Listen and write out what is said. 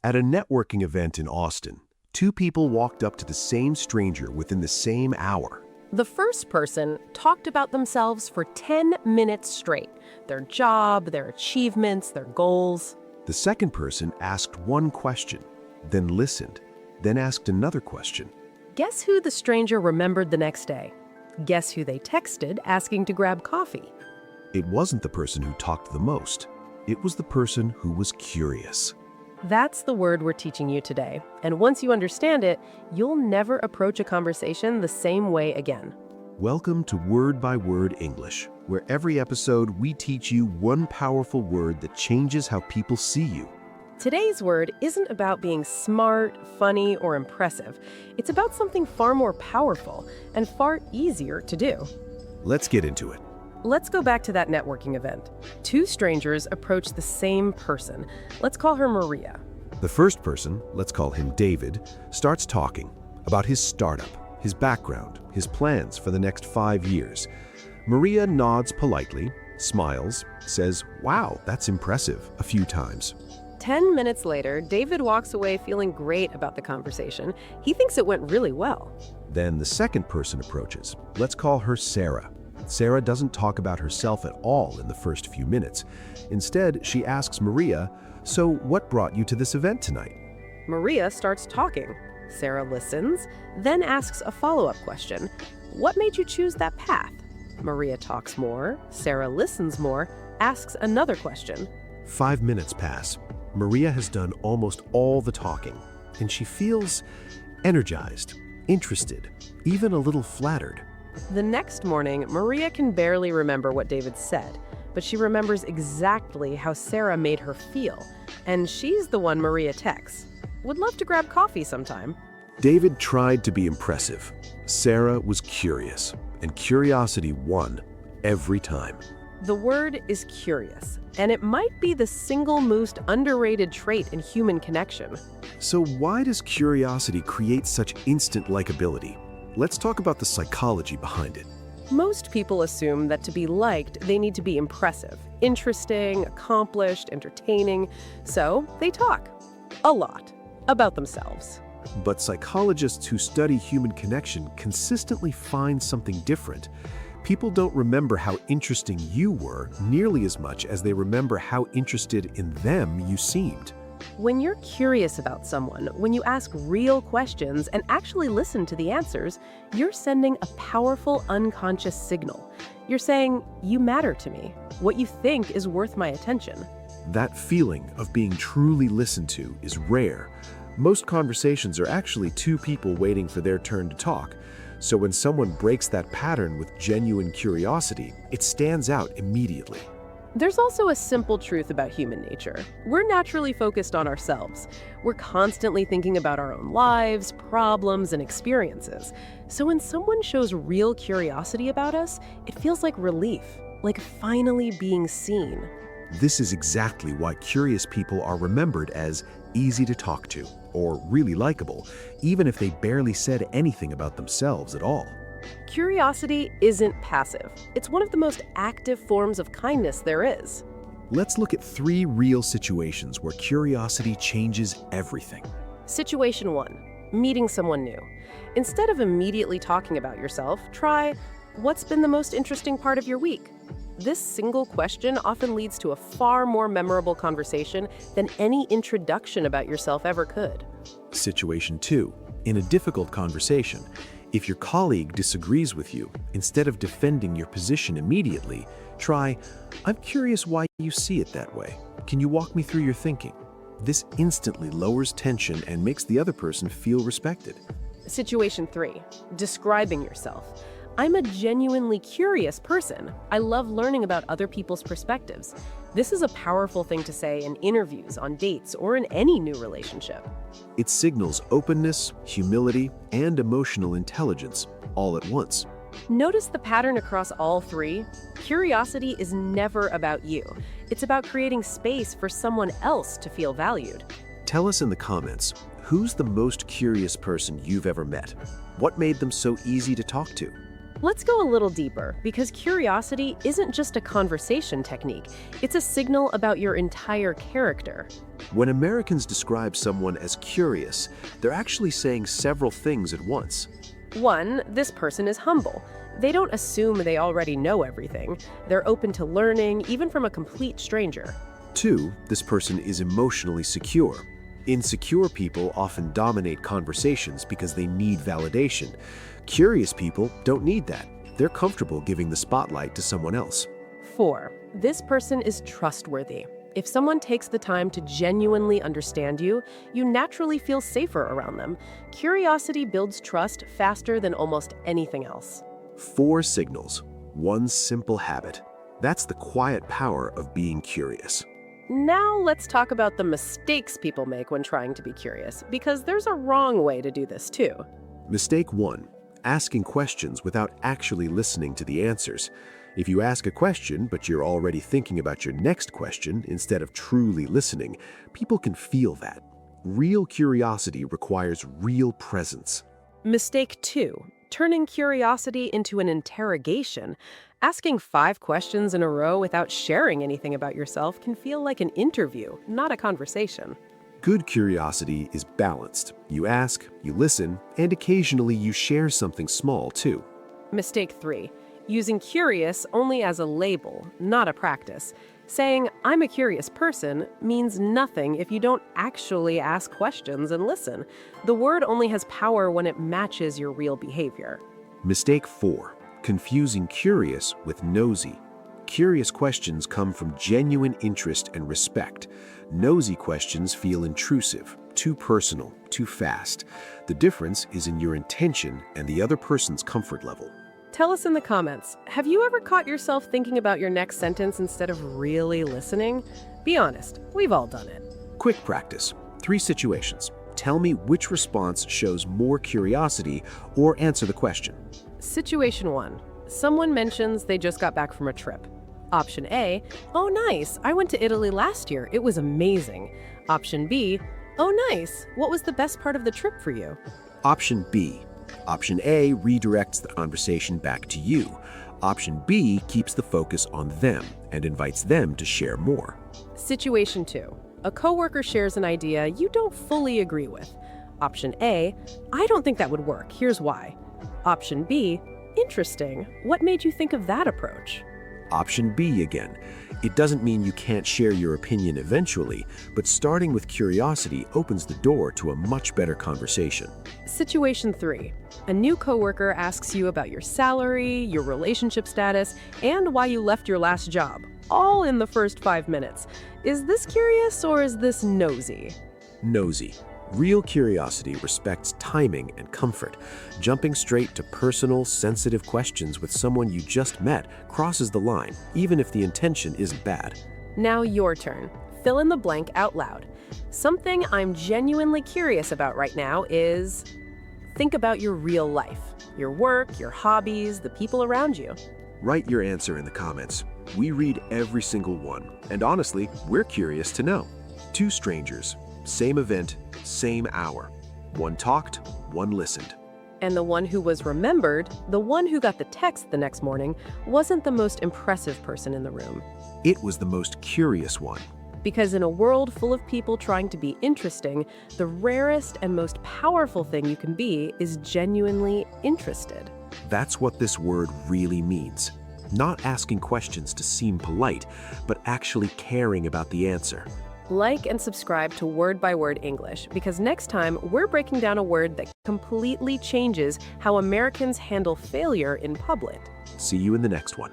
At a networking event in Austin, two people walked up to the same stranger within the same hour. The first person talked about themselves for 10 minutes straight. Their job, their achievements, their goals. The second person asked one question, then listened, then asked another question. Guess who the stranger remembered the next day? Guess who they texted asking to grab coffee? It wasn't the person who talked the most. It was the person who was curious. That's the word we're teaching you today. And once you understand it, you'll never approach a conversation the same way again. Welcome to Word by Word English, where every episode we teach you one powerful word that changes how people see you. Today's word isn't about being smart, funny, or impressive. It's about something far more powerful and far easier to do. Let's get into it. Let's go back to that networking event. Two strangers approached the same person. Let's call her Maria. The first person, let's call him David, starts talking about his startup, his background, his plans for the next 5 years. Maria nods politely, smiles, says, "Wow, that's impressive," a few times. 10 minutes later, David walks away feeling great about the conversation. He thinks it went really well. Then the second person approaches. Let's call her Sarah. Sarah doesn't talk about herself at all in the first few minutes. Instead, she asks Maria, "So what brought you to this event tonight?" Maria starts talking. Sarah listens, then asks a follow-up question. What made you choose that path? Maria talks more. Sarah listens more, asks another question. 5 minutes pass. Maria has done almost all the talking, and she feels energized, interested, even a little flattered. The next morning, Maria can barely remember what David said, but she remembers exactly how Sarah made her feel, and she's the one Maria texts. Would love to grab coffee sometime. David tried to be impressive. Sarah was curious, and curiosity won every time. The word is curious, and it might be the single most underrated trait in human connection. So why does curiosity create such instant likability? Let's talk about the psychology behind it. Most people assume that to be liked, they need to be impressive, interesting, accomplished, entertaining, so they talk a lot about themselves. But psychologists who study human connection consistently find something different. People don't remember how interesting you were nearly as much as they remember how interested in them you seemed. When you're curious about someone, when you ask real questions and actually listen to the answers, you're sending a powerful unconscious signal. You're saying, "You matter to me. What you think is worth my attention." That feeling of being truly listened to is rare. Most conversations are actually two people waiting for their turn to talk. So when someone breaks that pattern with genuine curiosity, it stands out immediately. There's also a simple truth about human nature. We're naturally focused on ourselves. We're constantly thinking about our own lives, problems, and experiences. So when someone shows real curiosity about us, it feels like relief, like finally being seen. This is exactly why curious people are remembered as easy to talk to or really likable, even if they barely said anything about themselves at all. Curiosity isn't passive. It's one of the most active forms of kindness there is. Let's look at 3 real situations where curiosity changes everything. Situation 1, meeting someone new. Instead of immediately talking about yourself, try, "What's been the most interesting part of your week?" This single question often leads to a far more memorable conversation than any introduction about yourself ever could. Situation 2, in a difficult conversation, if your colleague disagrees with you, instead of defending your position immediately, try, "I'm curious why you see it that way. Can you walk me through your thinking?" This instantly lowers tension and makes the other person feel respected. Situation 3, describing yourself. "I'm a genuinely curious person. I love learning about other people's perspectives." This is a powerful thing to say in interviews, on dates, or in any new relationship. It signals openness, humility, and emotional intelligence all at once. Notice the pattern across all 3. Curiosity is never about you. It's about creating space for someone else to feel valued. Tell us in the comments, who's the most curious person you've ever met? What made them so easy to talk to? Let's go a little deeper, because curiosity isn't just a conversation technique, it's a signal about your entire character. When Americans describe someone as curious, they're actually saying several things at once. 1, this person is humble. They don't assume they already know everything. They're open to learning, even from a complete stranger. 2, this person is emotionally secure. Insecure people often dominate conversations because they need validation. Curious people don't need that. They're comfortable giving the spotlight to someone else. 4, this person is trustworthy. If someone takes the time to genuinely understand you, you naturally feel safer around them. Curiosity builds trust faster than almost anything else. 4 signals, 1 simple habit. That's the quiet power of being curious. Now let's talk about the mistakes people make when trying to be curious, because there's a wrong way to do this too. Mistake 1, asking questions without actually listening to the answers. If you ask a question, but you're already thinking about your next question instead of truly listening, people can feel that. Real curiosity requires real presence. Mistake 2, turning curiosity into an interrogation. Asking 5 questions in a row without sharing anything about yourself can feel like an interview, not a conversation. Good curiosity is balanced. You ask, you listen, and occasionally you share something small too. Mistake 3, using curious only as a label, not a practice. Saying, "I'm a curious person," means nothing if you don't actually ask questions and listen. The word only has power when it matches your real behavior. Mistake 4, confusing curious with nosy. Curious questions come from genuine interest and respect. Nosy questions feel intrusive, too personal, too fast. The difference is in your intention and the other person's comfort level. Tell us in the comments, have you ever caught yourself thinking about your next sentence instead of really listening? Be honest, we've all done it. Quick practice. 3 situations. Tell me which response shows more curiosity or answer the question. Situation 1, someone mentions they just got back from a trip. Option A, "Oh nice, I went to Italy last year, it was amazing." Option B, "Oh nice, what was the best part of the trip for you?" Option B. Option A redirects the conversation back to you. Option B keeps the focus on them and invites them to share more. Situation 2, a coworker shares an idea you don't fully agree with. Option A, "I don't think that would work, here's why." Option B, "Interesting, what made you think of that approach?" Option B again. It doesn't mean you can't share your opinion eventually, but starting with curiosity opens the door to a much better conversation. Situation 3, a new coworker asks you about your salary, your relationship status, and why you left your last job, all in the first 5 minutes. Is this curious or is this nosy? Nosy. Real curiosity respects timing and comfort. Jumping straight to personal, sensitive questions with someone you just met crosses the line, even if the intention isn't bad. Now your turn. Fill in the blank out loud. Something I'm genuinely curious about right now is... Think about your real life, your work, your hobbies, the people around you. Write your answer in the comments. We read every single one, and honestly, we're curious to know. 2 strangers, same event, same hour. One talked, one listened. And the one who was remembered, the one who got the text the next morning, wasn't the most impressive person in the room. It was the most curious one. Because in a world full of people trying to be interesting, the rarest and most powerful thing you can be is genuinely interested. That's what this word really means. Not asking questions to seem polite, but actually caring about the answer. Like and subscribe to Word by Word English, because next time we're breaking down a word that completely changes how Americans handle failure in public. See you in the next one.